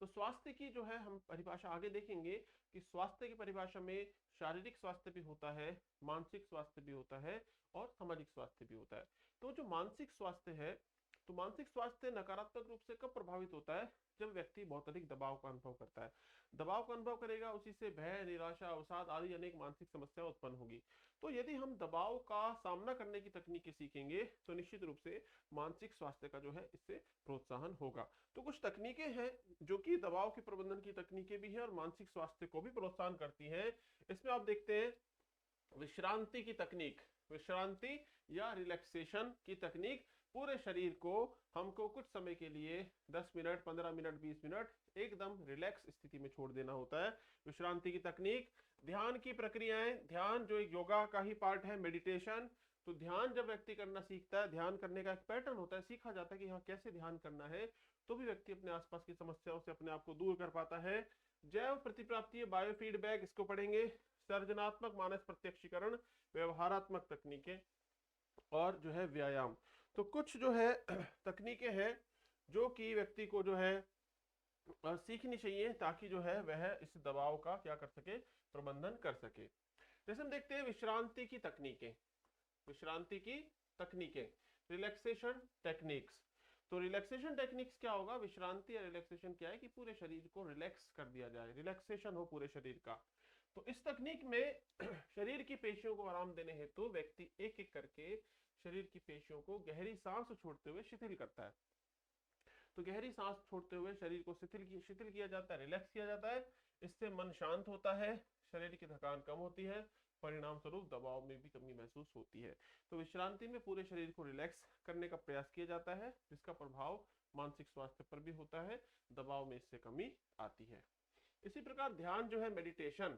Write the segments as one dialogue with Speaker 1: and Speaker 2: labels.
Speaker 1: तो स्वास्थ्य की जो है हम परिभाषा आगे देखेंगे कि स्वास्थ्य की परिभाषा में शारीरिक स्वास्थ्य भी होता है, मानसिक स्वास्थ्य भी होता है और सामाजिक स्वास्थ्य भी होता है। तो जो मानसिक स्वास्थ्य है, तो मानसिक स्वास्थ्य नकारात्मक रूप से कब प्रभावित होता है? जब व्यक्ति बहुत अधिक दबाव का अनुभव करता है। दबाव का अनुभव करेगा, उसी से भय, निराशा, अवसाद आदि अनेक मानसिक समस्या उत्पन्न होगी। तो यदि हम दबाव का सामना करने की तकनीकें सीखेंगे तो निश्चित रूप से मानसिक स्वास्थ्य का जो है इससे प्रोत्साहन होगा। तो कुछ तकनीकें हैं जो कि दबाव के प्रबंधन की तकनीकें भी हैं और मानसिक स्वास्थ्य को भी प्रोत्साहन करती हैं। इसमें आप देखते हैं विश्रांति की तकनीक, विश्रांति या रिलैक्सेशन की तकनीक। पूरे शरीर को हमको कुछ समय के लिए 10 मिनट, 15 मिनट, 20 मिनट एकदम रिलैक्स स्थिति में छोड़ देना होता है, विश्रांति की तकनीक। ध्यान की प्रक्रियाएं, ध्यान जो एक योगा का ही पार्ट है, मेडिटेशन। तो ध्यान जब व्यक्ति करना सीखता है, ध्यान करने का एक पैटर्न होता है, सीखा जाता है कि हाँ कैसे ध्यान करना है, तो भी व्यक्ति अपने आसपास की समस्याओं से अपने आप को दूर कर पाता है। जैव प्रतिप्राप्ति, बायोफीडबैक, इसको पढ़ेंगे। सर्जनात्मक मानस प्रत्यक्षीकरण, व्यवहारात्मक तकनीकें और जो है व्यायाम। तो कुछ जो है तकनीकें हैं जो कि व्यक्ति को जो है सीखनी चाहिए ताकि जो है वह इस दबाव का क्या कर सके, प्रबंधन कर सके। जैसे हम देखते हैं विश्रांति की तकनीकें, विश्रांति की तकनीकें, रिलैक्सेशन टेक्निक्स। तो रिलैक्सेशन टेक्निक्स क्या होगा? विश्रांति या रिलैक्सेशन क्या है कि पूरे शरीर को रिलैक्स कर दिया जाए, रिलैक्सेशन हो पूरे शरीर का। तो इस तकनीक में शरीर की पेशियों को आराम देने हेतु तो व्यक्ति एक एक करके शरीर की पेशियों को गहरी सांस छोड़ते हुए शिथिल करता है। तो गहरी सांस छोड़ते हुए शरीर को शिथिल किया जाता है, रिलैक्स किया जाता है। इससे मन शांत होता है, शरीर की थकान कम होती है, परिणाम स्वरूप दबाव में भी कमी महसूस होती है। तो विश्रांति में पूरे शरीर को रिलैक्स करने का प्रयास किया जाता है, जिसका प्रभाव मानसिक स्वास्थ्य पर भी होता है, दबाव में इससे कमी आती है। इसी प्रकार ध्यान जो है, मेडिटेशन,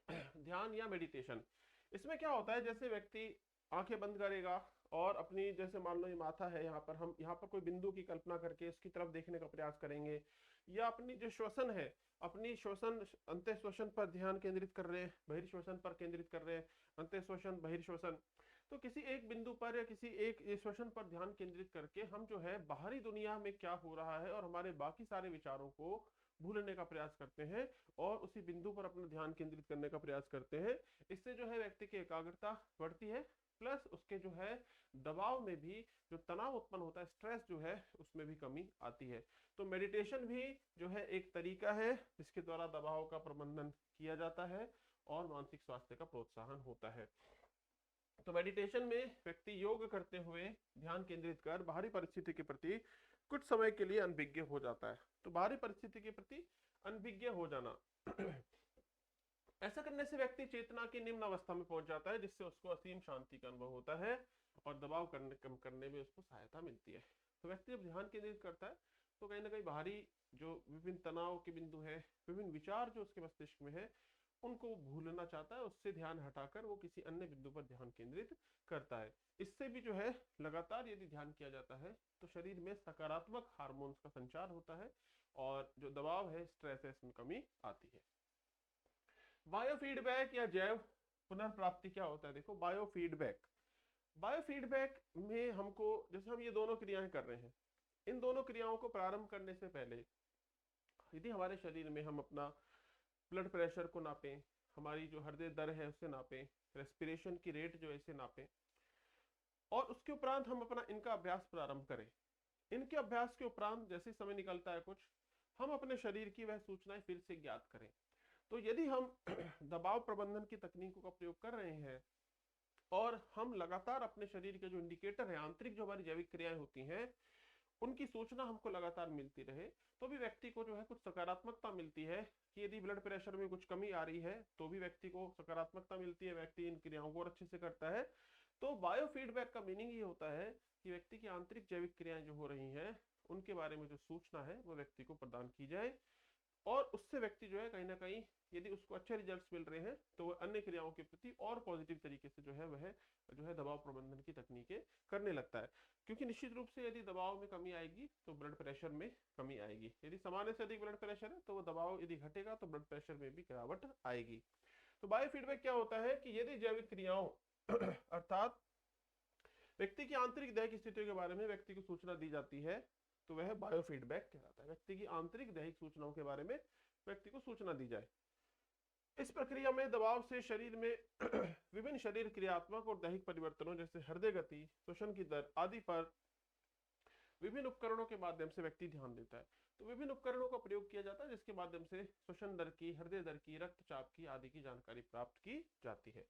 Speaker 1: ध्यान या मेडिटेशन, इसमें क्या होता है, जैसे व्यक्ति आंखें बंद करेगा और अपनी, जैसे मान लो ये माथा है, यहाँ पर हम यहाँ पर कोई बिंदु की कल्पना करके उसकी तरफ देखने का प्रयास करेंगे, या अपनी जो श्वसन है, अपनी श्वसन, अंत्य श्वसन पर ध्यान केंद्रित कर रहे हैं, बहिर्श्वसन पर केंद्रित कर रहे हैं, अंत्य श्वसन, बहिर्श्वसन। तो किसी एक बिंदु पर या किसी एक श्वसन पर ध्यान केंद्रित करके हम जो है बाहरी दुनिया में क्या हो रहा है और हमारे बाकी सारे विचारों को भूलने का प्रयास करते हैं और उसी बिंदु पर अपना ध्यान केंद्रित करने का प्रयास करते हैं। इससे जो है व्यक्ति की एकाग्रता बढ़ती है, प्लस उसके जो है दबाव में भी जो तनाव उत्पन्न होता है, स्ट्रेस जो है, उसमें भी कमी आती है। तो मेडिटेशन भी जो है एक तरीका है जिसके द्वारा दबाव का प्रबंधन किया जाता है और मानसिक स्वास्थ्य का प्रोत्साहन होता है। तो मेडिटेशन में व्यक्ति योग करते हुए ध्यान केंद्रित कर बाहरी परिस्थिति के प्रति कुछ समय के लिए अनभिज्ञ हो जाता है। तो बाहरी परिस्थिति के प्रति अनभिज्ञ हो जाना ऐसा करने से व्यक्ति चेतना की निम्न अवस्था में पहुंच जाता है, जिससे उसको असीम शांति का अनुभव होता है और दबाव कम करने में उसको सहायता मिलती है। तो व्यक्ति जब ध्यान केंद्रित करता है तो कहीं ना कहीं बाहरी जो विभिन्न तनाव के बिंदु है, विभिन्न विचार जो उसके मस्तिष्क में है, उनको भूलना चाहता है, उससे ध्यान हटाकर वो किसी अन्य बिंदु पर ध्यान केंद्रित करता है। इससे भी जो है लगातार यदि ध्यान किया जाता है तो शरीर में सकारात्मक हार्मोन्स का संचार होता है और जो दबाव है, स्ट्रेस है, इसमें कमी आती है। बायोफीडबैक या जैव पुनर्प्राप्ति क्या होता है? देखो, बायोफीडबैक, बायोफीडबैक में हमको, जैसे हम ये दोनों क्रियाएं कर रहे हैं, इन दोनों क्रियाओं को प्रारंभ करने से पहले यदि हमारे शरीर में हम अपना ब्लड प्रेशर को नापें, हमारी जो हृदय दर है उसे नापें, रेस्पिरेशन की रेट जो है इसे नापें, और उसके उपरांत हम अपना इनका अभ्यास प्रारंभ करें। इनके अभ्यास के उपरांत जैसे समय निकलता है कुछ, हम अपने शरीर की वह सूचनाएं फिर से ज्ञात करें। तो यदि हम दबाव प्रबंधन की तकनीकों का प्रयोग कर रहे हैं और हम लगातार अपने शरीर के जो इंडिकेटर है, आंतरिक जो हमारी जैविक क्रियाएं होती हैं, उनकी सूचना हमको लगातार मिलती रहे, तो भी व्यक्ति को जो है कुछ सकारात्मकता मिलती है कि यदि ब्लड प्रेशर में कुछ कमी आ रही है तो भी व्यक्ति को सकारात्मकता मिलती है, व्यक्ति इन क्रियाओं को अच्छे से करता है। तो बायोफीडबैक का मीनिंग ये होता है कि व्यक्ति की आंतरिक जैविक क्रियाएं जो हो रही हैं उनके बारे में जो सूचना है वो व्यक्ति को प्रदान की जाए, और उससे व्यक्ति जो है कहीं ना कहीं यदि उसको अच्छे रिजल्ट्स मिल रहे हैं तो वह अन्य क्रियाओं के प्रति और पॉजिटिव तरीके से जो है वह जो है दबाव प्रबंधन की तकनीकें करने लगता है। क्योंकि निश्चित रूप से यदि दबाव में कमी आएगी तो ब्लड प्रेशर में कमी आएगी, यदि सामान्य से अधिक ब्लड प्रेशर है तो वो दबाव यदि घटेगा तो ब्लड प्रेशर में भी गिरावट आएगी। तो बायोफीडबैक क्या होता है कि यदि जैविक क्रियाओं अर्थात व्यक्ति की आंतरिक देह की स्थितियों के बारे में व्यक्ति को सूचना दी जाती है तो वह बायोफीडबैक कहलाता है। व्यक्ति की आंतरिक दैहिक सूचनाओं के बारे में व्यक्ति को सूचना दी जाए। इस प्रक्रिया में दबाव से शरीर में विभिन्न शरीर क्रियात्मक और दैहिक परिवर्तनों जैसे हृदय गति, श्वसन की दर आदि पर विभिन्न उपकरणों के माध्यम से व्यक्ति ध्यान देता है। तो विभिन्न उपकरणों का प्रयोग किया जाता है जिसके माध्यम से श्वसन दर की, हृदय दर की, रक्तचाप की आदि की जानकारी प्राप्त की जाती है।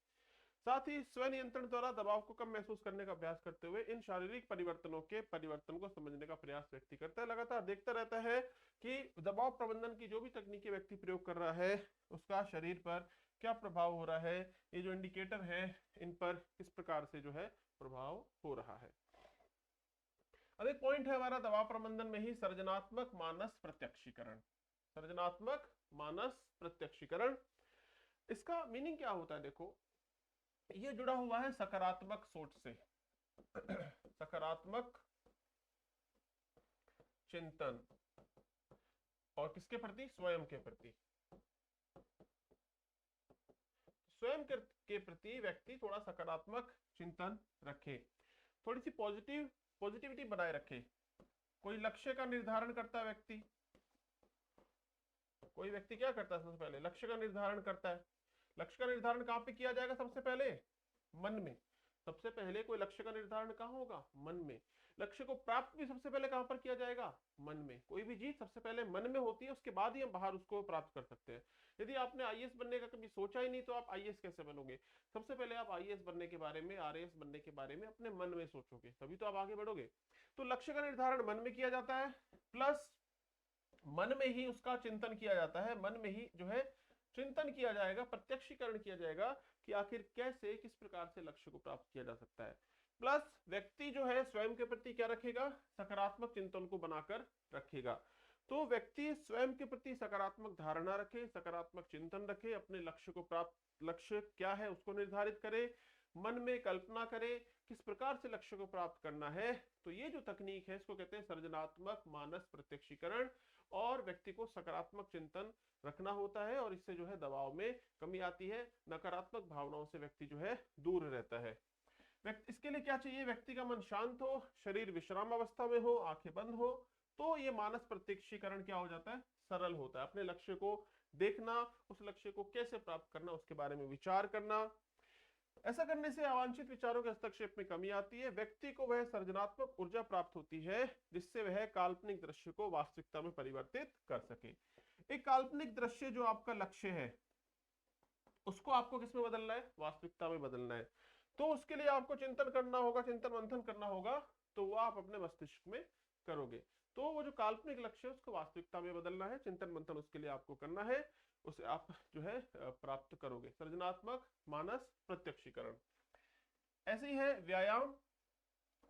Speaker 1: साथ ही स्व नियंत्रण द्वारा दबाव को कम महसूस करने का अभ्यास करते हुए इन शारीरिक परिवर्तनों के परिवर्तन को समझने का प्रयास व्यक्ति करता है। लगातार देखता रहता है कि दबाव प्रबंधन की जो भी तकनीकी व्यक्ति प्रयोग कर रहा है उसका शरीर पर क्या प्रभाव हो रहा है, ये जो इंडिकेटर है इन पर किस प्रकार से जो है प्रभाव हो रहा है। अब एक पॉइंट है हमारा दबाव प्रबंधन में ही सर्जनात्मक मानस प्रत्यक्षीकरण। सर्जनात्मक मानस प्रत्यक्षीकरण, इसका मीनिंग क्या होता है? देखो, ये जुड़ा हुआ है सकारात्मक सोच से। सकारात्मक चिंतन और किसके प्रति? स्वयं के प्रति। स्वयं के प्रति व्यक्ति थोड़ा सकारात्मक चिंतन रखे, थोड़ी सी पॉजिटिविटी बनाए रखे। कोई लक्ष्य का निर्धारण करता है व्यक्ति, कोई व्यक्ति क्या करता है? सबसे पहले लक्ष्य का निर्धारण करता है। लक्ष्य का निर्धारण कहां पे किया जाएगा? सबसे पहले मन में। सबसे पहले कोई लक्ष्य का निर्धारण कहां होगा? मन में। लक्ष्य को प्राप्त भी सबसे पहले कहां पर किया जाएगा? मन में। कोई भी चीज सबसे पहले मन में होती है, उसके बाद ही हम बाहर उसको प्राप्त कर सकते हैं। यदि आपने आईएएस बनने का कभी सोचा ही नहीं तो आप आईएएस कैसे बनोगे? सबसे पहले आप आईएएस बनने के बारे में, आरएएस बनने के बारे में अपने मन में सोचोगे, तभी तो आप आगे बढ़ोगे। तो लक्ष्य का निर्धारण मन में किया जाता है, प्लस मन में ही उसका चिंतन किया जाता है। मन में ही जो है चिंतन किया जाएगा, प्रत्यक्षीकरण किया जाएगा कि आखिर कैसे, किस प्रकार से लक्ष्य को प्राप्त किया जा सकता है। प्लस व्यक्ति जो है स्वयं के प्रति क्या रखेगा? सकारात्मक चिंतन को बनाकर रखेगा। तो व्यक्ति स्वयं के प्रति सकारात्मक धारणा रखे, सकारात्मक चिंतन रखे, अपने लक्ष्य को प्राप्त, लक्ष्य क्या है उसको निर्धारित करे, मन में कल्पना करे किस प्रकार से लक्ष्य को प्राप्त करना है। तो ये जो तकनीक है इसको कहते हैं सर्जनात्मक मानस प्रत्यक्षीकरण। और व्यक्ति को सकारात्मक चिंतन रखना होता है और इससे जो है दबाव में कमी आती है, नकारात्मक भावनाओं से व्यक्ति जो है दूर रहता है। इसके लिए क्या चाहिए? व्यक्ति का मन शांत हो, शरीर विश्राम अवस्था में हो, आंखें बंद हो, तो ये मानस प्रत्यक्षीकरण क्या हो जाता है? सरल होता है। अपने लक्ष्य को देखना, उस लक्ष्य को कैसे प्राप्त करना उसके बारे में विचार करना। ऐसा करने से अवांछित विचारों के हस्तक्षेप में कमी आती है। व्यक्ति को वह सर्जनात्मक ऊर्जा प्राप्त होती है जिससे वह काल्पनिक दृश्य को वास्तविकता में परिवर्तित कर सके। एक काल्पनिक दृश्य जो आपका लक्ष्य है उसको आपको किसमें बदलना है? वास्तविकता में बदलना है। तो उसके लिए आपको चिंतन करना होगा, चिंतन मंथन करना होगा, तो वो आप अपने मस्तिष्क में करोगे। तो वो जो काल्पनिक लक्ष्य है उसको वास्तविकता में बदलना है, चिंतन मंथन उसके लिए आपको करना है, उसे आप जो है प्राप्त करोगे। सर्जनात्मक मानस प्रत्यक्षीकरण। ऐसे ही है व्यायाम।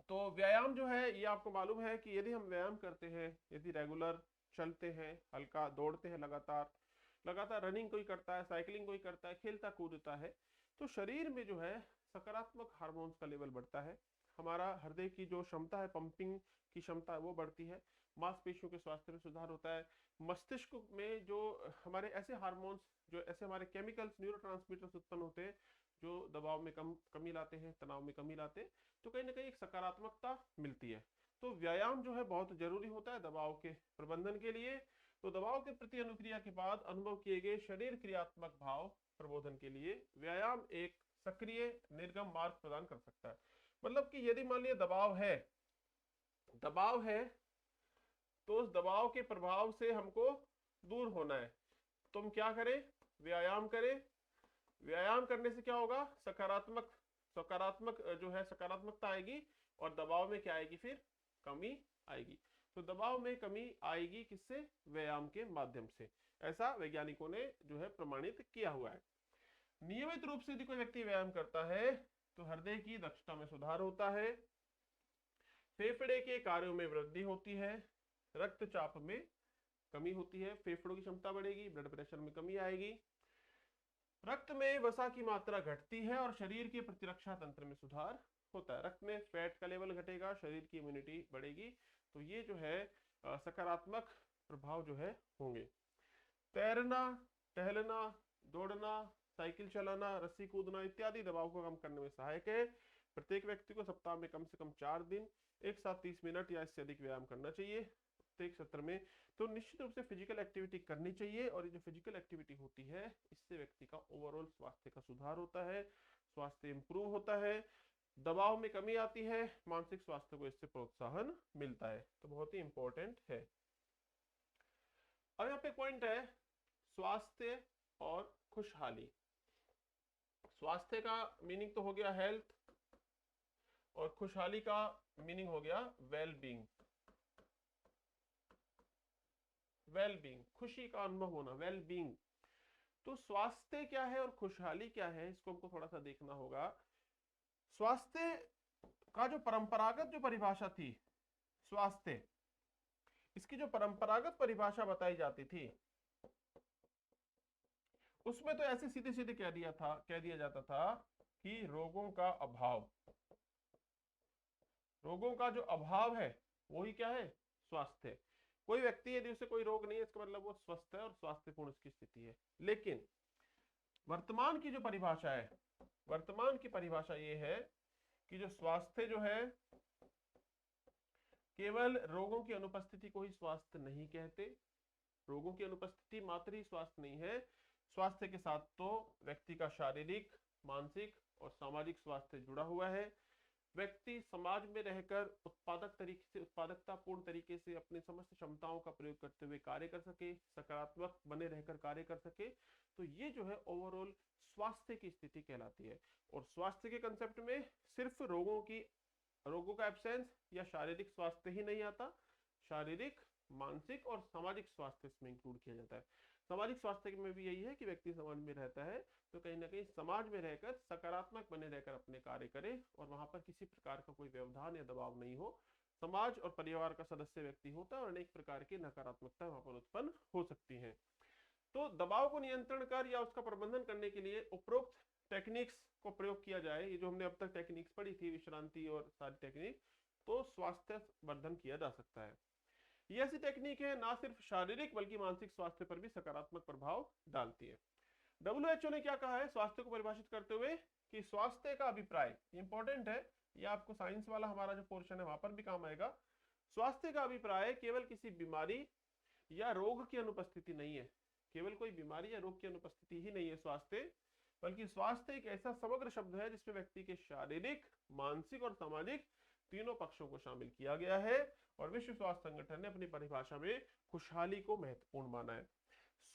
Speaker 1: तो व्यायाम जो है ये आपको मालूम है कि यदि हम व्यायाम करते हैं, यदि रेगुलर चलते हैं, हल्का दौड़ते हैं, लगातार रनिंग कोई करता है, साइकिलिंग कोई करता है, खेलता कूदता है, तो शरीर में जो है सकारात्मक हार्मोन्स का लेवल बढ़ता है। हमारा हृदय की जो क्षमता है, पंपिंग की क्षमता है, वो बढ़ती है। मांसपेशियों के स्वास्थ्य में सुधार होता है। मस्तिष्क में जो हमारे ऐसे हार्मोन्स, जो ऐसे हमारे केमिकल्स, न्यूरोट्रांसमीटर्स उत्पन्न होते हैं जो दबाव में कमी लाते हैं, तनाव में कमी लाते हैं, तो कहीं ना कहीं एक सकारात्मकता मिलती है। तो व्यायाम जो है बहुत जरूरी होता है दबाव के प्रबंधन के लिए। तो दबाव के प्रति अनुक्रिया के बाद अनुभव किए गए शरीर क्रियात्मक भाव प्रबोधन के लिए व्यायाम एक सक्रिय निर्गम मार्ग प्रदान कर सकता है। मतलब कि यदि मान लिया दबाव है तो उस दबाव के प्रभाव से हमको दूर होना है, तो हम क्या करें? व्यायाम करें। व्यायाम करने से क्या होगा? सकारात्मक जो है सकारात्मकता आएगी और दबाव में क्या आएगी? फिर कमी आएगी। तो दबाव में कमी आएगी किससे? व्यायाम के माध्यम से। ऐसा वैज्ञानिकों ने जो है प्रमाणित किया हुआ है। नियमित रूप से यदि कोई व्यक्ति व्यायाम करता है तो हृदय की दक्षता में सुधार होता है, फेफड़े के कार्यों में वृद्धि होती है, रक्तचाप में कमी होती है, फेफड़ों की क्षमता बढ़ेगी, ब्लड प्रेशर में कमी आएगी, रक्त में वसा की मात्रा घटती है और शरीर के प्रतिरक्षा तंत्र में सुधार होता है। रक्त में फैट का लेवल घटेगा, शरीर की इम्यूनिटी बढ़ेगी। तो ये जो है सकारात्मक प्रभाव जो है होंगे। तैरना, टहलना, दौड़ना, साइकिल चलाना, रस्सी कूदना इत्यादि दबाव को कम करने में सहायक है। प्रत्येक व्यक्ति को सप्ताह में कम से कम 4 दिन एक साथ 30 मिनट या इससे अधिक व्यायाम करना चाहिए प्रत्येक सत्र में। तो निश्चित रूप से फिजिकल एक्टिविटी करनी चाहिए, और ये जो फिजिकल एक्टिविटी होती है इससे व्यक्ति का ओवरऑल स्वास्थ्य का सुधार होता है, स्वास्थ्य इंप्रूव होता है, दबाव में कमी आती है, मानसिक स्वास्थ्य को इससे प्रोत्साहन मिलता है। तो बहुत ही इंपॉर्टेंट है। अब यहाँ पे पॉइंट है स्वास्थ्य और खुशहाली। स्वास्थ्य का मीनिंग तो हो गया हेल्थ, और खुशहाली का मीनिंग हो गया वेल बीइंग। वेल बीइंग, खुशी का अनुभव होना, वेल बीइंग। तो स्वास्थ्य क्या है और खुशहाली क्या है, इसको हमको थोड़ा सा देखना होगा। स्वास्थ्य का जो परंपरागत जो परिभाषा थी, स्वास्थ्य, इसकी जो परंपरागत परिभाषा बताई जाती थी उसमें तो ऐसे सीधे सीधे कह दिया जाता था कि रोगों का अभाव, रोगों का जो अभाव है वही क्या है, स्वास्थ्य। कोई व्यक्ति यदि उसे कोई रोग नहीं है इसका मतलब वो स्वस्थ है और स्वास्थ्यपूर्ण उसकी स्थिति है। लेकिन वर्तमान की जो परिभाषा है, वर्तमान की परिभाषा ये है कि जो स्वास्थ्य जो है केवल रोगों की अनुपस्थिति को ही स्वास्थ्य नहीं कहते। रोगों की अनुपस्थिति मात्र ही स्वास्थ्य नहीं है, स्वास्थ्य के साथ तो व्यक्ति का शारीरिक, मानसिक और सामाजिक स्वास्थ्य जुड़ा हुआ है। व्यक्ति समाज में रहकर उत्पादकतापूर्ण तरीके से अपने समस्त क्षमताओं का प्रयोग करते हुए कार्य कर सके, सकारात्मक बने रहकर कार्य कर सके, तो ये जो है ओवरऑल स्वास्थ्य की स्थिति कहलाती है। और स्वास्थ्य के कंसेप्ट में सिर्फ रोगों का एब्सेंस या शारीरिक स्वास्थ्य ही नहीं आता, शारीरिक, मानसिक और सामाजिक स्वास्थ्य इसमें इंक्लूड किया जाता है। सामाजिक स्वास्थ्य में भी यही है कि व्यक्ति समाज में रहता है तो कहीं ना कहीं समाज में रहकर सकारात्मक बने रहकर अपने कार्य करे और वहां पर किसी प्रकार का कोई व्यवधान या दबाव नहीं हो। समाज और परिवार का सदस्य व्यक्ति होता है और अनेक प्रकार की नकारात्मकता वहां पर उत्पन्न हो सकती है। तो दबाव को नियंत्रण कर या उसका प्रबंधन करने के लिए उपरोक्त टेक्निक्स को प्रयोग किया जाए, ये जो हमने अब तक टेक्निक्स पढ़ी थी, विश्रांति और सारी टेक्निक, तो स्वास्थ्य वर्धन किया जा सकता है। ये ऐसी टेक्निक है ना सिर्फ शारीरिक बल्कि मानसिक स्वास्थ्य पर भी सकारात्मक प्रभाव डालती है। WHO ने क्या कहा है स्वास्थ्य को परिभाषित करते हुए कि स्वास्थ्य का अभिप्राय, इंपॉर्टेंट है, ये आपको साइंस वाला हमारा जो पोर्शन है वहां पर भी काम आएगा। स्वास्थ्य का अभिप्राय केवल किसी बीमारी या रोग की अनुपस्थिति नहीं है, केवल कोई बीमारी या रोग की अनुपस्थिति ही नहीं है स्वास्थ्य, बल्कि स्वास्थ्य एक ऐसा समग्र शब्द है जिसमें व्यक्ति के शारीरिक, मानसिक और सामाजिक तीनों पक्षों को शामिल किया गया है। और विश्व स्वास्थ्य संगठन ने अपनी परिभाषा में खुशहाली को महत्वपूर्ण माना है।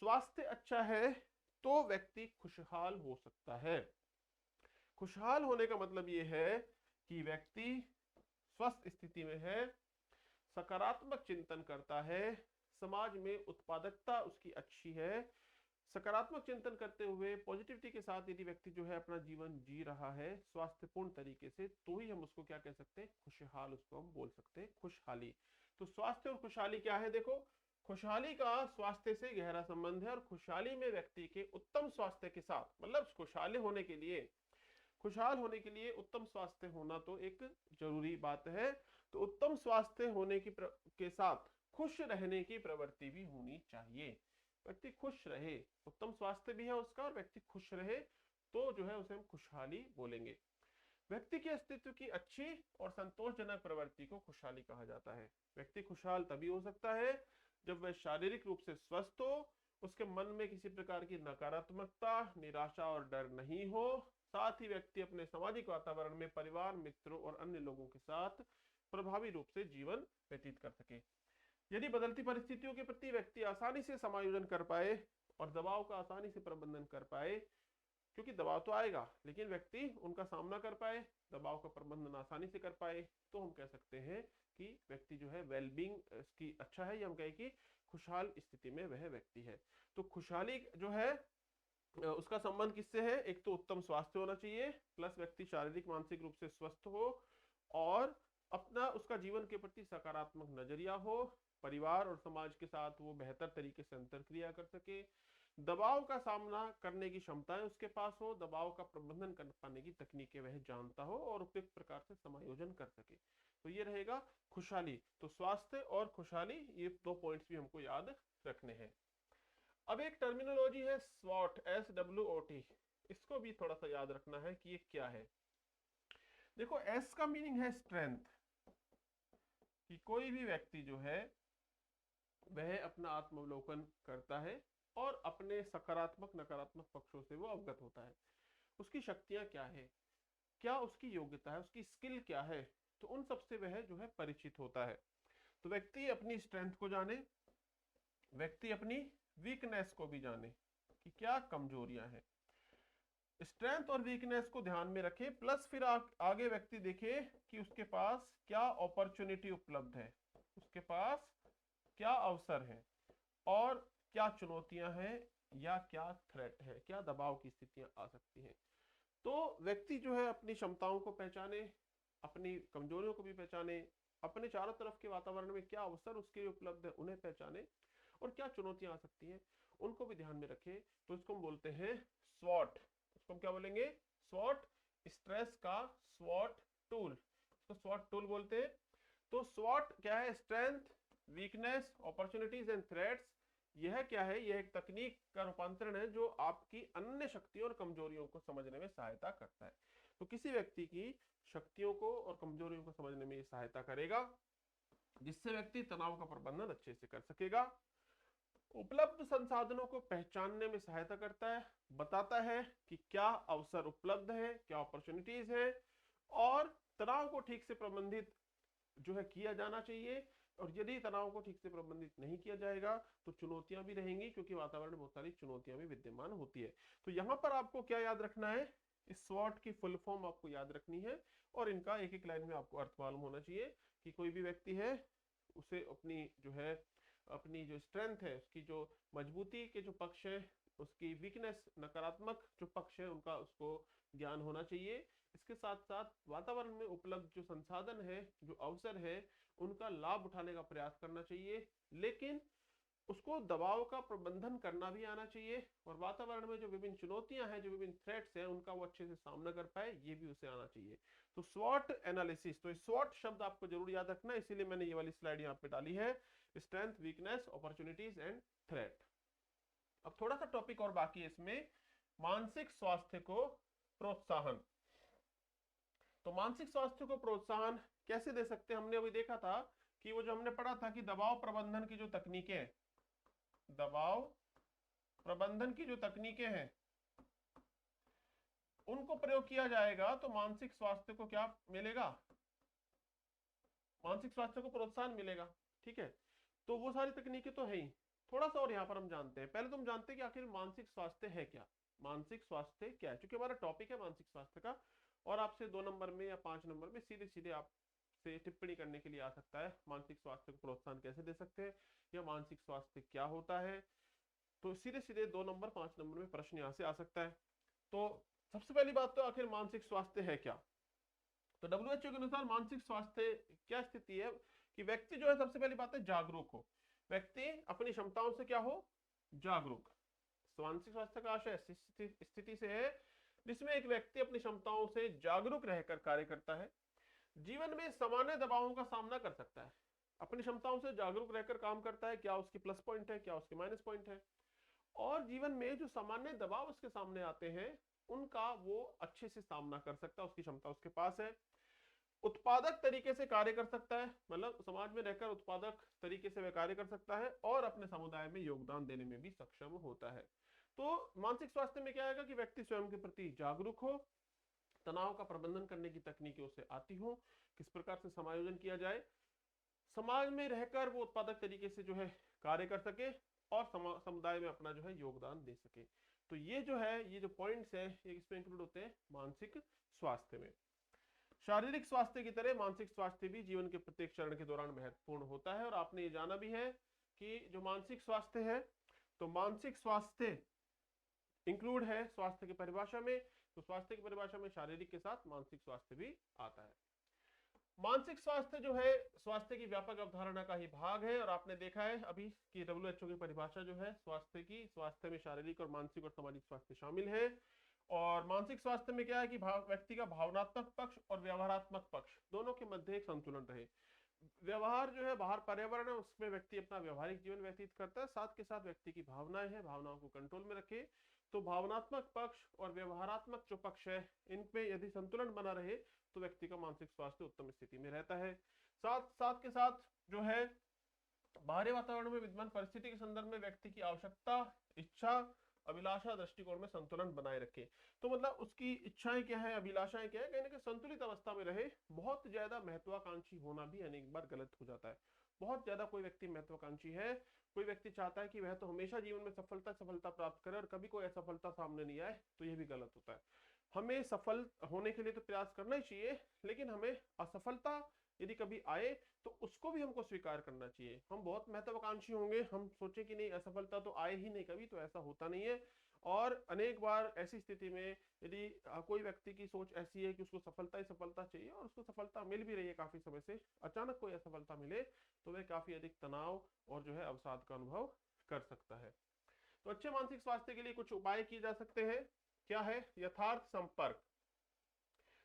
Speaker 1: स्वास्थ्य अच्छा है तो व्यक्ति खुशहाल हो सकता है। खुशहाल होने का मतलब यह है कि व्यक्ति स्वस्थ स्थिति में है, सकारात्मक चिंतन करता है, समाज में उत्पादकता उसकी अच्छी है। सकारात्मक चिंतन करते हुए पॉजिटिविटी के साथ यदि व्यक्ति जो है अपना जीवन जी रहा है स्वास्थ्यपूर्ण तरीके से, तो ही हम उसको क्या कह सकते हैं, खुशहाल, उसको हम बोल सकते हैं खुशहाली। तो स्वास्थ्य और खुशहाली क्या है, देखो खुशहाली का स्वास्थ्य से गहरा संबंध है, और खुशहाली में व्यक्ति के उत्तम स्वास्थ्य के साथ, मतलब खुशहाल होने के लिए उत्तम स्वास्थ्य होना तो एक जरूरी बात है। तो उत्तम स्वास्थ्य होने के साथ खुश रहने की प्रवृत्ति भी होनी चाहिए। व्यक्ति खुश रहे, उत्तम स्वास्थ्य भी है उसका और व्यक्ति खुश रहे, तो जो है उसे हम खुशहाली बोलेंगे। व्यक्ति के अस्तित्व की अच्छी और संतोषजनक प्रवृत्ति को खुशहाली कहा जाता है। व्यक्ति खुशहाल तभी हो सकता है जब वह शारीरिक रूप से स्वस्थ हो, उसके मन में किसी प्रकार की नकारात्मकता, निराशा और डर नहीं हो, साथ ही व्यक्ति अपने सामाजिक वातावरण में परिवार, मित्रों और अन्य लोगों के साथ प्रभावी रूप से जीवन व्यतीत कर सके। यदि बदलती परिस्थितियों के प्रति व्यक्ति आसानी से समायोजन कर पाए और दबाव का आसानी से प्रबंधन कर पाए, क्योंकि दबाव तो आएगा लेकिन व्यक्ति उनका सामना कर पाए, दबाव का प्रबंधन आसानी से कर पाए, तो हम कह सकते हैं कि व्यक्ति जो है वेलबींग इसकी अच्छा है, या हम कहें कि खुशहाल स्थिति में वह व्यक्ति है। तो खुशहाली जो है उसका संबंध किससे है, एक तो उत्तम स्वास्थ्य होना चाहिए, प्लस व्यक्ति शारीरिक मानसिक रूप से स्वस्थ हो और अपना उसका जीवन के प्रति सकारात्मक नजरिया हो, परिवार और समाज के साथ वो बेहतर तरीके से अंतरक्रिया कर सके, दबाव का सामना करने की क्षमताएं उसके पास हो, दबाव का प्रबंधन कर पाने की तकनीकें वह जानता हो और उपयुक्त प्रकार से समायोजन कर सके। तो ये रहेगा खुशहाली। तो स्वास्थ्य और खुशहाली, ये दो पॉइंट्स भी हमको याद रखने हैं। अब एक टर्मिनोलॉजी है SWOT, SWOT, इसको भी थोड़ा सा याद रखना है कि ये क्या है। देखो S का मीनिंग है स्ट्रेंथ, कि कोई भी व्यक्ति जो है वह अपना आत्मावलोकन करता है और अपने सकारात्मक नकारात्मक पक्षों से वो अवगत होता है। उसकी शक्तियां क्या है, क्या उसकी योग्यता है, उसकी स्किल क्या है, तो उन सब से वह जो है परिचित होता है। तो व्यक्ति अपनी स्ट्रेंथ को जाने, व्यक्ति अपनी वीकनेस को भी जाने कि क्या कमजोरियां हैं। स्ट्रेंथ और वीकनेस को ध्यान में रखे, प्लस फिर आगे व्यक्ति देखे कि उसके पास क्या अपॉर्चुनिटी उपलब्ध है, उसके पास क्या अवसर है और क्या चुनौतियां हैं या क्या थ्रेट है, क्या दबाव की स्थितियां आ सकती हैं। तो व्यक्ति जो है अपनी क्षमताओं को पहचाने, अपनी कमजोरियों को भी पहचाने, अपने चारों तरफ के वातावरण में क्या अवसर उसके लिए उपलब्ध है उन्हें पहचाने, और क्या चुनौतियां आ सकती हैं उनको भी ध्यान में रखे। तो इसको हम बोलते हैं स्वॉट। इसको हम क्या बोलेंगे? स्वॉट। स्ट्रेस का स्वॉट टूल, इसको स्वॉट टूल बोलते हैं। तो स्वॉट क्या है? Strength, weakness, opportunities and threats. यह क्या है? यह एक तकनीक का रूपांतरण है जो आपकी अन्य शक्तियों और कमजोरियों को समझने में सहायता करता है। तो किसी व्यक्ति की शक्तियों को और कमजोरियों को समझने में यह सहायता करेगा, जिससे व्यक्ति तनाव का प्रबंधन अच्छे से कर सकेगा। उपलब्ध संसाधनों को पहचानने में सहायता करता है, बताता है कि क्या अवसर उपलब्ध है, क्या अपॉर्चुनिटीज है, और तनाव को ठीक से प्रबंधित जो है किया जाना चाहिए। और यदि तनाव को ठीक से प्रबंधित नहीं किया जाएगा तो चुनौतियां भी रहेंगी, क्योंकि वातावरण में बहुत सारी चुनौतियां भी विद्यमान होती है। तो यहाँ पर आपको क्या याद रखना है? इस स्वॉट की फुल फॉर्म आपको याद रखनी है, और इनका एक एक लाइन में आपको अर्थ मालूम होना चाहिए कि कोई भी व्यक्ति है उसे अपनी जो है अपनी जो स्ट्रेंथ है, उसकी जो मजबूती के जो पक्ष है, उसकी वीकनेस नकारात्मक जो पक्ष है, उनका उसको ज्ञान होना चाहिए। इसके साथ साथ वातावरण में उपलब्ध जो संसाधन है, जो अवसर है, उनका लाभ उठाने का प्रयास करना चाहिए, लेकिन उसको दबाव का प्रबंधन करना भी आना चाहिए, और वातावरण में जो विभिन्न चुनौतियां हैं, जो विभिन्न थ्रेट्स हैं, उनका वो अच्छे से सामना कर पाए, ये भी उसे आना चाहिए। तो स्वॉट एनालिसिस, तो स्वॉट शब्द आपको जरूर याद रखना है, इसीलिए मैंने ये वाली स्लाइड यहाँ पे डाली है। Strength, weakness, opportunities and threat. अब थोड़ा सा टॉपिक और बाकी है इसमें, मानसिक स्वास्थ्य को प्रोत्साहन। तो मानसिक स्वास्थ्य को प्रोत्साहन कैसे दे सकते हैं? हमने अभी देखा था कि वो जो हमने पढ़ा था कि दबाव प्रबंधन की जो तकनीकें हैं, दबाव प्रबंधन की जो तकनीकें हैं, उनको प्रयोग किया जाएगा तो मानसिक स्वास्थ्य को क्या मिलेगा? मानसिक स्वास्थ्य को प्रोत्साहन मिलेगा। ठीक है, तो वो सारी तकनीकें तो है ही। थोड़ा सा और यहाँ पर हम जानते हैं, पहले तो हम जानते हैं कि आखिर मानसिक स्वास्थ्य है क्या। मानसिक स्वास्थ्य क्या है, क्योंकि हमारा टॉपिक है मानसिक स्वास्थ्य का, और आपसे 2 नंबर में या 5 नंबर में सीधे सीधे आपसे टिप्पणी करने के लिए आ सकता है, मानसिक स्वास्थ्य को प्रोत्साहन कैसे दे सकते हैं, या मानसिक स्वास्थ्य क्या होता है। तो सीधे सीधे 2 नंबर 5 नंबर में प्रश्न यहाँ से आ सकता है। तो सबसे पहली बात तो आखिर मानसिक स्वास्थ्य है क्या? तो WHO के अनुसार मानसिक स्वास्थ्य क्या स्थिति है कि व्यक्ति जो है, सबसे पहली बात है जागरूक हो, व्यक्ति अपनी क्षमताओं से क्या हो? जागरूक। मानसिक स्वास्थ्य का आशय स्थिति से है जिसमें एक व्यक्ति अपनी क्षमताओं से जागरूक रहकर कार्य करता है, जीवन में सामान्य दबावों का सामना कर सकता है, अपनी क्षमताओं से जागरूक रहकर काम करता है, क्या उसकी प्लस पॉइंट है, क्या उसके माइनस पॉइंट है, और जीवन में जो सामान्य दबाव उसके सामने आते हैं उनका वो अच्छे से सामना कर सकता है, उसकी क्षमता उसके पास है। उत्पादक तरीके से कार्य कर सकता है, मतलब समाज में रहकर उत्पादक तरीके से वह कार्य कर सकता है, और अपने समुदाय में योगदान देने में भी सक्षम होता है। तो मानसिक स्वास्थ्य में क्या आएगा कि व्यक्ति स्वयं के प्रति जागरूक हो, तनाव का प्रबंधन करने की तकनीकें उसे आती हो, किस प्रकार से समायोजन किया जाए, समाज में रहकर वो उत्पादक तरीके से जो है कार्य कर सके, और समुदाय में अपना जो है योगदान दे सके। तो ये जो है, ये जो पॉइंट्स है, ये इसमें इंक्लूड होते हैं मानसिक स्वास्थ्य में। शारीरिक स्वास्थ्य की तरह मानसिक स्वास्थ्य भी जीवन के प्रत्येक चरण के दौरान महत्वपूर्ण होता है, और आपने ये जाना भी है कि जो मानसिक स्वास्थ्य है, तो मानसिक स्वास्थ्य इंक्लूड है स्वास्थ्य की परिभाषा में, तो स्वास्थ्य की परिभाषा में शारीरिक के साथ मानसिक स्वास्थ्य भी आता है। मानसिक स्वास्थ्य जो है स्वास्थ्य की व्यापक अवधारणा का ही भाग है, और आपने देखा है अभी कि WHO की परिभाषा जो है स्वास्थ्य की, स्वास्थ्य में शारीरिक और मानसिक और सामाजिक स्वास्थ्य शामिल है। और मानसिक स्वास्थ्य में क्या है कि व्यक्ति का भावनात्मक पक्ष और व्यवहारात्मक पक्ष दोनों के मध्य एक संतुलन रहे। व्यवहार जो है, बाहर पर्यावरण है, उसमें व्यक्ति अपना व्यवहारिक जीवन व्यतीत करता है, साथ के साथ व्यक्ति की भावनाएं हैं, भावनाओं को कंट्रोल में रखे। तो भावनात्मक पक्ष और व्यवहारात्मक जो पक्ष है, इनपे यदि संतुलन बना रहे तो व्यक्ति का मानसिक स्वास्थ्य उत्तम स्थिति में रहता है। साथ साथ के साथ जो है बाहरी वातावरण में विद्यमान परिस्थिति के संदर्भ में व्यक्ति की आवश्यकता, इच्छा, अभिलाषा, दृष्टिकोण में संतुलन बनाए रखे। तो मतलब उसकी इच्छाएं क्या है, अभिलाषाएं क्या है, कहीं ना कहीं संतुलित अवस्था में रहे। बहुत ज्यादा महत्वाकांक्षी होना भी अनेक बार गलत हो जाता है। बहुत ज्यादा कोई व्यक्ति महत्वाकांक्षी है, कोई व्यक्ति चाहता है कि वह तो हमेशा जीवन में सफलता सफलता प्राप्त करे और कभी कोई असफलता सामने नहीं आए, तो यह भी गलत होता है। हमें सफल होने के लिए तो प्रयास करना ही चाहिए, लेकिन हमें असफलता यदि कभी आए तो उसको भी हमको स्वीकार करना चाहिए। हम बहुत महत्वाकांक्षी होंगे, हम सोचे कि नहीं असफलता तो आए ही नहीं कभी, तो ऐसा होता नहीं है। और अनेक बार ऐसी स्थिति में यदि कोई व्यक्ति की सोच ऐसी है कि उसको सफलता ही सफलता चाहिए और उसको सफलता मिल भी रही है काफी समय से, अचानक कोई असफलता मिले तो वह काफी अधिक तनाव और जो है अवसाद का अनुभव कर सकता है। तो अच्छे मानसिक स्वास्थ्य के लिए कुछ उपाय किए जा सकते हैं। क्या है? यथार्थ संपर्क।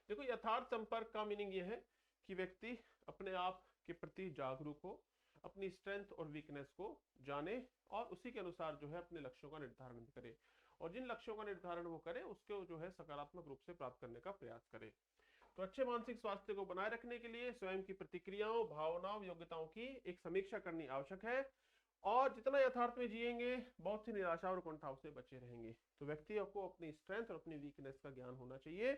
Speaker 1: देखो, यथार्थ संपर्क का मीनिंग ये है कि व्यक्ति अपने आप के प्रति जागरूक हो, अपनी स्ट्रेंथ और वीकनेस को जाने और उसी के अनुसार जो है अपने लक्ष्यों का निर्धारण करे, और जिन लक्ष्यों का निर्धारण वो करे उसको जो है सकारात्मक रूप से प्राप्त करने का प्रयास करे। तो अच्छे मानसिक स्वास्थ्य को बनाए रखने के लिए स्वयं की प्रतिक्रियाओं, भावनाओं, योग्यताओं की एक समीक्षा करनी आवश्यक है, और जितना यथार्थ में जिएंगे बहुत सी निराशा और कुंठाओं से बचे रहेंगे। तो व्यक्ति को अपनी स्ट्रेंथ और अपनी वीकनेस का ज्ञान होना चाहिए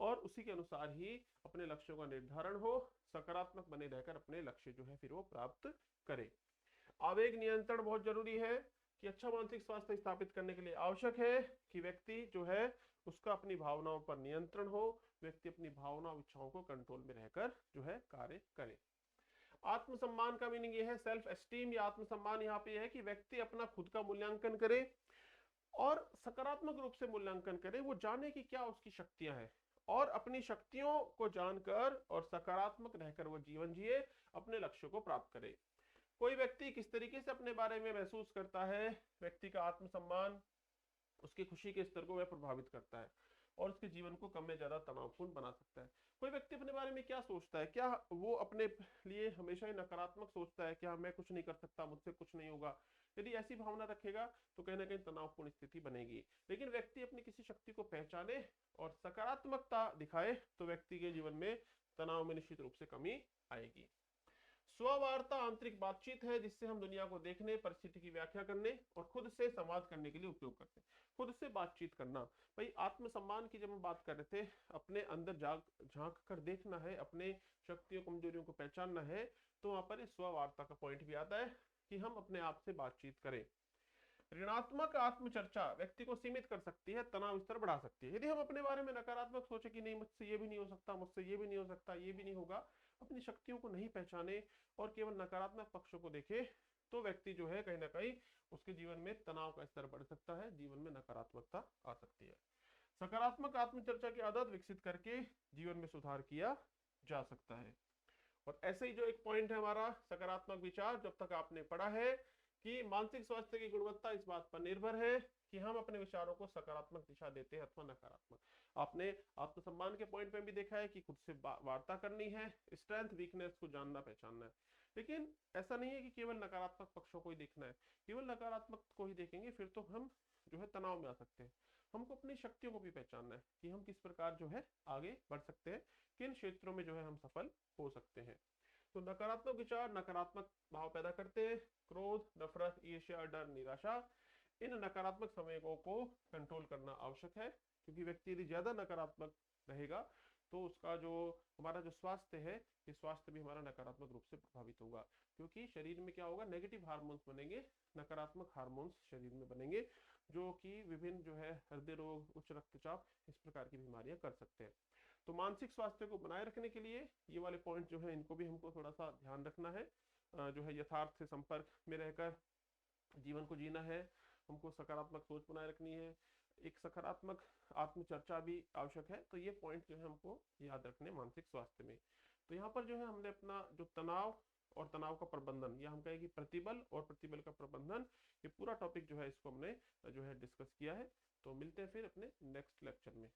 Speaker 1: और उसी के अनुसार ही अपने लक्ष्यों का निर्धारण हो, सकारात्मक बने रहकर अपने लक्ष्य जो है फिर वो प्राप्त करे। आवेग नियंत्रण बहुत जरूरी है कि अच्छा मानसिक स्वास्थ्य स्थापित करने के लिए आवश्यक है कि व्यक्ति जो है उसका अपनी भावनाओं पर नियंत्रण हो, व्यक्ति अपनी भावना और इच्छाओं को कंट्रोल में रहकर जो है कार्य करे। आत्मसम्मान का मीनिंग ये है, सेल्फ एस्टीम या आत्मसम्मान यहाँ पे है कि व्यक्ति अपना खुद का मूल्यांकन करे और सकारात्मक रूप से मूल्यांकन करे, वो जाने कि क्या उसकी शक्तियां हैं और अपनी शक्तियों को जानकर और सकारात्मक रहकर वो जीवन जिए, अपने लक्ष्यों को प्राप्त करे। कोई व्यक्ति किस तरीके से अपने बारे में महसूस करता है, व्यक्ति का आत्मसम्मान उसकी खुशी के स्तर को वह प्रभावित करता है और उसके जीवन को कम में ज्यादा तनावपूर्ण बना सकता है। कोई व्यक्ति अपने बारे में क्या सोचता है, क्या वो अपने लिए हमेशा ही नकारात्मक सोचता है, क्या मैं कुछ नहीं कर सकता, मुझसे कुछ नहीं होगा, यदि ऐसी भावना रखेगा तो कहीं ना कहीं तनावपूर्ण स्थिति बनेगी। लेकिन व्यक्ति अपनी किसी शक्ति को पहचाने और सकारात्मकता दिखाए तो व्यक्ति के जीवन में तनाव में निश्चित रूप से कमी आएगी। स्ववार्ता आंतरिक बातचीत है जिससे हम दुनिया को देखने, परिस्थिति की व्याख्या करने और खुद से संवाद करने के लिए उपयोग करते हैं। खुद से बातचीत करना, भाई आत्मसम्मान की जब हम बात कर रहे थे, अपने अंदर झांक कर देखना है, अपने शक्तियों कमजोरियों को पहचानना है, तो वहां पर स्ववार्ता का पॉइंट भी आता है कि हम अपने आप से बातचीत करें। ऋणात्मक आत्मचर्चा व्यक्ति को सीमित कर सकती है, तनाव स्तर बढ़ा सकती है। यदि हम अपने बारे में नकारात्मक सोचे कि नहीं मुझसे ये भी नहीं हो सकता, मुझसे ये भी नहीं हो सकता, ये भी नहीं होगा, अपनी शक्तियों को नहीं पहचाने और केवल नकारात्मक पक्षों को देखे, तो व्यक्ति जो है कहीं ना कहीं उसके जीवन में तनाव का स्तर बढ़ सकता है, जीवन में नकारात्मकता आ सकती है। सकारात्मक आत्मचर्चा की आदत विकसित करके जीवन में सुधार किया जा सकता है। और ऐसे ही जो एक पॉइंट है हमारा सकारात्मक विचार, जब तक आपने पढ़ा है कि मानसिक स्वास्थ्य की गुणवत्ता इस बात पर निर्भर है कि हम अपने विचारों को सकारात्मक दिशा देते हैं अथवा नकारात्मक। आपने आत्मसम्मान के पॉइंट पे भी देखा है कि खुद से वार्ता करनी है, स्ट्रेंथ वीकनेस को जानना पहचानना है। लेकिन ऐसा नहीं है कि केवल नकारात्मक पक्षों को ही देखना है, केवल नकारात्मक को ही देखेंगे फिर तो हम जो है तनाव में आ सकते हैं। हमको अपनी शक्तियों को भी पहचानना है कि हम किस प्रकार जो है आगे बढ़ सकते हैं, किन क्षेत्रों में जो है हम सफल हो सकते हैं। तो नकारात्मक विचार नकारात्मक भाव पैदा करते हैं, क्रोध, नफरत, ईर्ष्या, डर, निराशा। इन नकारात्मक संवेगों को कंट्रोल करना आवश्यक है, क्योंकि व्यक्ति यदि ज्यादा नकारात्मक रहेगा तो उसका जो हमारा जो स्वास्थ्य है, ये स्वास्थ्य भी हमारा नकारात्मक रूप से प्रभावित होगा, क्योंकि शरीर में क्या होगा, नेगेटिव हार्मोन्स बनेंगे, नकारात्मक हार्मोन्स शरीर में बनेंगे, जो कि विभिन्न जो है हृदय रोग, उच्च रक्तचाप, इस प्रकार की बीमारियां कर सकते हैं। तो मानसिक स्वास्थ्य को बनाए रखने के लिए ये वाले पॉइंट जो है इनको भी हमको थोड़ा सा ध्यान रखना है। जो है यथार्थ से संपर्क में रहकर जीवन को जीना है, हमको सकारात्मक सोच बनाए रखनी है, एक सकारात्मक आत्मचर्चा भी आवश्यक है। तो ये पॉइंट जो है हमको याद रखने मानसिक स्वास्थ्य में। तो यहाँ पर जो है हमने अपना जो तनाव और तनाव का प्रबंधन, या हम कहें कि प्रतिबल और प्रतिबल का प्रबंधन, ये पूरा टॉपिक जो है इसको हमने जो है डिस्कस किया है। तो मिलते हैं फिर अपने नेक्स्ट लेक्चर में।